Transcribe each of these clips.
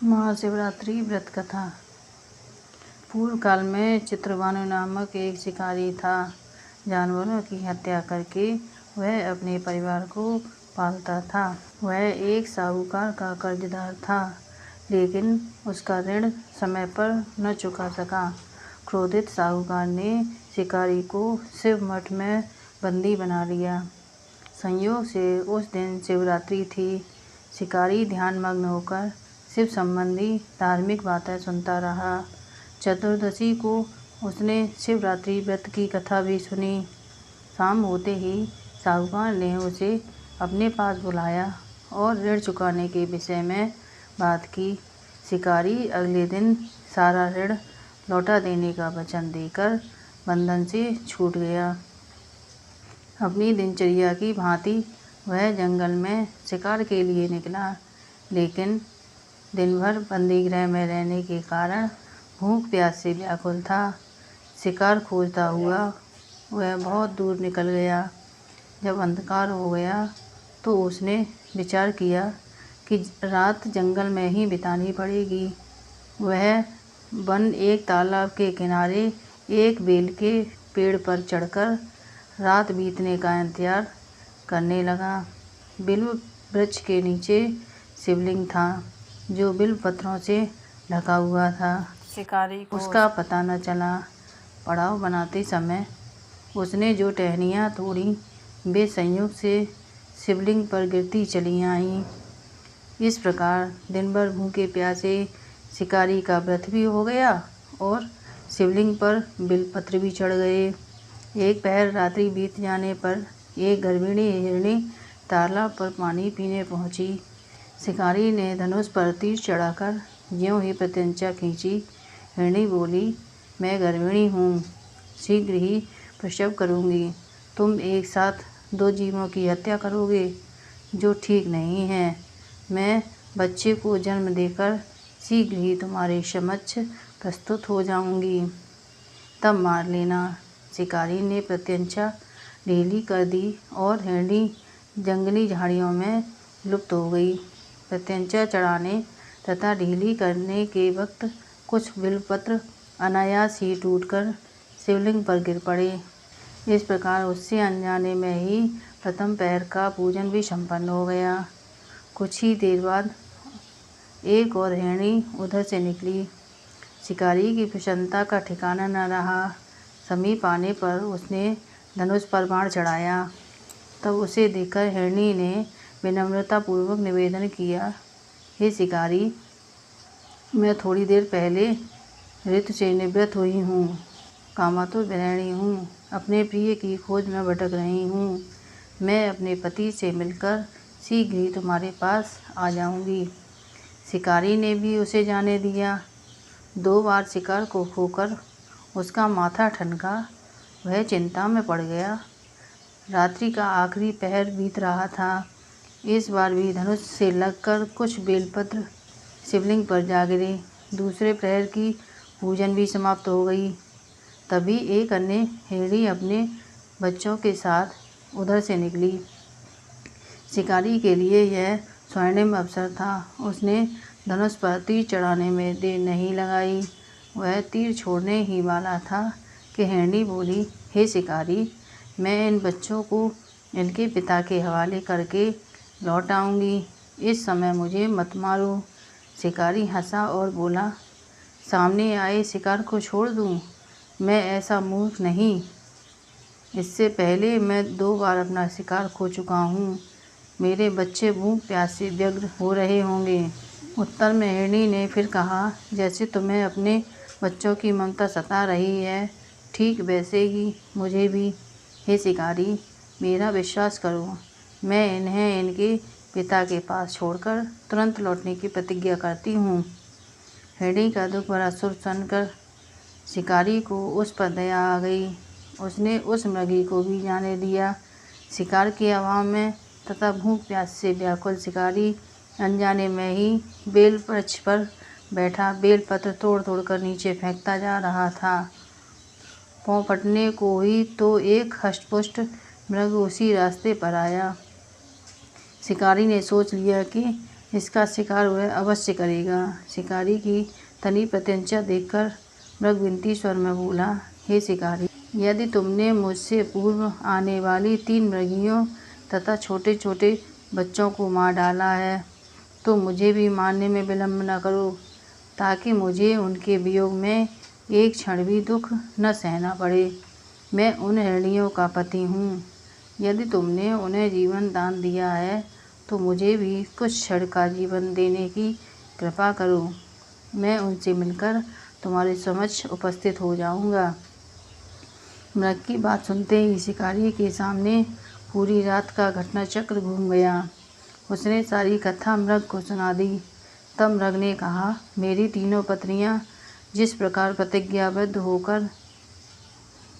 महाशिवरात्रि व्रत कथा। पूर्व काल में चित्रभानु नामक एक शिकारी था। जानवरों की हत्या करके वह अपने परिवार को पालता था। वह एक साहूकार का कर्जदार था, लेकिन उसका ऋण समय पर न चुका सका। क्रोधित साहूकार ने शिकारी को शिव मठ में बंदी बना लिया। संयोग से उस दिन शिवरात्रि थी। शिकारी ध्यानमग्न होकर शिव संबंधी धार्मिक बातें सुनता रहा। चतुर्दशी को उसने शिवरात्रि व्रत की कथा भी सुनी। शाम होते ही साहूकार ने उसे अपने पास बुलाया और ऋण चुकाने के विषय में बात की। शिकारी अगले दिन सारा ऋण लौटा देने का वचन देकर बंधन से छूट गया। अपनी दिनचर्या की भांति वह जंगल में शिकार के लिए निकला, लेकिन दिन भर बंदीगृह में रहने के कारण भूख प्यास से व्याकुल था। शिकार खोजता हुआ वह बहुत दूर निकल गया। जब अंधकार हो गया तो उसने विचार किया कि रात जंगल में ही बितानी पड़ेगी। वह वन एक तालाब के किनारे एक बेल के पेड़ पर चढ़कर रात बीतने का इंतजार करने लगा। बिल्व वृक्ष के नीचे शिवलिंग था, जो बिल्व पत्रों से ढका हुआ था। शिकारी को उसका पता न चला। पड़ाव बनाते समय उसने जो टहनियाँ तोड़ी, वे संयोग से शिवलिंग पर गिरती चली आईं। इस प्रकार दिन भर भूखे प्यासे शिकारी का व्रत भी हो गया और शिवलिंग पर बिल्वपत्र भी चढ़ गए। एक पहर रात्रि बीत जाने पर एक गर्भिणी हिरणी तालाब पर पानी पीने पहुंची। शिकारी ने धनुष पर तीर चढ़ाकर ज्यों ही प्रत्यंचा खींची। हिरणी बोली, मैं गर्भिणी हूँ, शीघ्र ही प्रसव करूँगी। तुम एक साथ दो जीवों की हत्या करोगे, जो ठीक नहीं है। मैं बच्चे को जन्म देकर शीघ्र ही तुम्हारे समक्ष प्रस्तुत हो जाऊँगी, तब मार लेना। शिकारी ने प्रत्यंचा ढीली कर दी और हिरणी जंगली झाड़ियों में लुप्त हो गई। प्रत्यंचा चढ़ाने तथा ढीली करने के वक्त कुछ बिल्वपत्र अनायास ही टूटकर शिवलिंग पर गिर पड़े। इस प्रकार उससे अनजाने में ही प्रथम पहर का पूजन भी संपन्न हो गया। कुछ ही देर बाद एक और हिरणी उधर से निकली। शिकारी की प्रसन्नता का ठिकाना न रहा। समीप आने पर उसने धनुष पर बाण चढ़ाया। तब उसे देखकर हिरणी ने विनम्रतापूर्वक निवेदन किया, हे शिकारी, मैं थोड़ी देर पहले ऋतु से निवृत्त हुई हूँ। कामातुर गृहिणी हूँ। अपने प्रिय की खोज में भटक रही हूँ। मैं अपने पति से मिलकर शीघ्र ही तुम्हारे पास आ जाऊँगी। शिकारी ने भी उसे जाने दिया। 2 बार शिकार को खोकर उसका माथा ठनका। वह चिंता में पड़ गया। रात्रि का आखिरी पहर बीत रहा था। इस बार भी धनुष से लगकर कुछ बेलपत्र शिवलिंग पर जा गिरे। दूसरे प्रहर की पूजन भी समाप्त हो गई। तभी एक अन्य हिरणी अपने बच्चों के साथ उधर से निकली। शिकारी के लिए यह स्वर्णिम अवसर था। उसने धनुष पर तीर चढ़ाने में देर नहीं लगाई। वह तीर छोड़ने ही वाला था कि हिरणी बोली, हे शिकारी, मैं इन बच्चों को इनके पिता के हवाले करके लौट आऊँगी। इस समय मुझे मत मारो। शिकारी हंसा और बोला, सामने आए शिकार को छोड़ दूँ? मैं ऐसा मूर्ख नहीं। इससे पहले मैं 2 बार अपना शिकार खो चुका हूँ। मेरे बच्चे भूख प्यास से व्यग्र हो रहे होंगे। उत्तर में हिरणी ने फिर कहा, जैसे तुम्हें अपने बच्चों की ममता सता रही है, ठीक वैसे ही मुझे भी। हे शिकारी, मेरा विश्वास करो, मैं इन्हें इनके पिता के पास छोड़कर तुरंत लौटने की प्रतिज्ञा करती हूँ। हिरणी का दुख भरा सुर सुनकर शिकारी को उस पर दया आ गई। उसने उस मृगी को भी जाने दिया। शिकार के अभाव में तथा भूख प्यास से व्याकुल शिकारी अनजाने में ही बेल वृक्ष पर बैठा बेलपत्र तोड़ तोड़ कर नीचे फेंकता जा रहा था। पाँव फटने को ही तो एक हष्टपुष्ट मृग उसी रास्ते पर आया। शिकारी ने सोच लिया कि इसका शिकार वह अवश्य करेगा। शिकारी की तनी प्रत्यंचा देखकर मृग विनती स्वर में बोला, हे शिकारी, यदि तुमने मुझसे पूर्व आने वाली 3 मृगियों तथा छोटे छोटे बच्चों को मार डाला है तो मुझे भी मारने में विलम्ब न करो, ताकि मुझे उनके वियोग में एक क्षण भी दुख न सहना पड़े। मैं उन हिरणियों का पति हूँ। यदि तुमने उन्हें जीवन दान दिया है तो मुझे भी कुछ क्षण का जीवन देने की कृपा करो। मैं उनसे मिलकर तुम्हारे समक्ष उपस्थित हो जाऊंगा। मृग की बात सुनते ही शिकारी के सामने पूरी रात का घटनाचक्र घूम गया। उसने सारी कथा मृग को सुना दी। तब मृग ने कहा, मेरी तीनों पत्नियां जिस प्रकार प्रतिज्ञाबद्ध होकर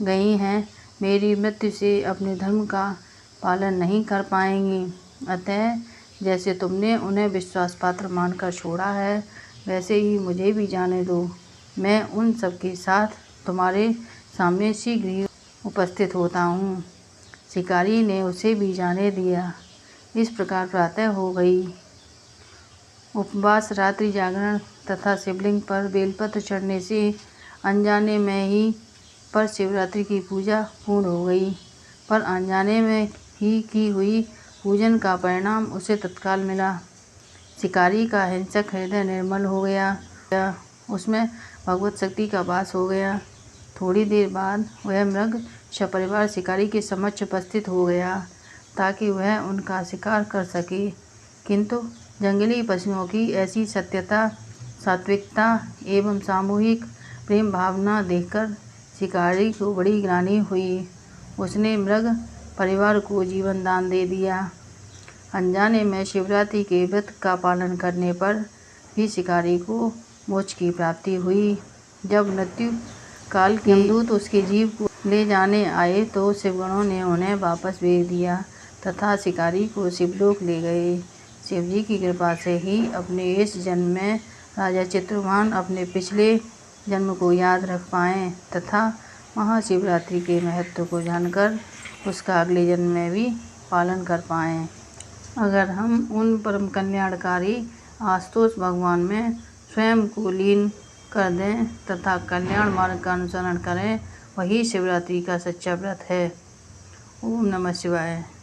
गई हैं, मेरी मृत्यु से अपने धर्म का पालन नहीं कर पाएंगी। अतः जैसे तुमने उन्हें विश्वास पात्र मानकर छोड़ा है, वैसे ही मुझे भी जाने दो। मैं उन सब के साथ तुम्हारे सामने शीघ्र ही उपस्थित होता हूँ। शिकारी ने उसे भी जाने दिया। इस प्रकार प्रातः हो गई। उपवास, रात्रि जागरण तथा शिवलिंग पर बेलपत्र चढ़ने से अनजाने में ही पर शिवरात्रि की पूजा पूर्ण हो गई। पर अनजाने में ही की हुई पूजन का परिणाम उसे तत्काल मिला। शिकारी का हिंसक हृदय निर्मल हो गया। उसमें भगवत शक्ति का वास हो गया। थोड़ी देर बाद वह मृग सपरिवार शिकारी के समक्ष उपस्थित हो गया, ताकि वह उनका शिकार कर सके। किंतु जंगली पशुओं की ऐसी सत्यता, सात्विकता एवं सामूहिक प्रेम भावना देखकर शिकारी को बड़ी ग्लानि हुई। उसने मृग परिवार को जीवन दान दे दिया। अनजाने में शिवरात्रि के व्रत का पालन करने पर भी शिकारी को मोक्ष की प्राप्ति हुई। जब मृत्यु काल के यमदूत उसके जीव को ले जाने आए तो शिवगणों ने उन्हें वापस भेज दिया तथा शिकारी को शिवलोक ले गए। शिवजी की कृपा से ही अपने इस जन्म में राजा चित्रभान अपने पिछले जन्म को याद रख पाएँ तथा महाशिवरात्रि के महत्व को जानकर उसका अगले जन्म में भी पालन कर पाएँ। अगर हम उन परम कल्याणकारी आशुतोष भगवान में स्वयं को लीन कर दें तथा कल्याण मार्ग का अनुसरण करें, वही शिवरात्रि का सच्चा व्रत है। ओम नमः शिवाय।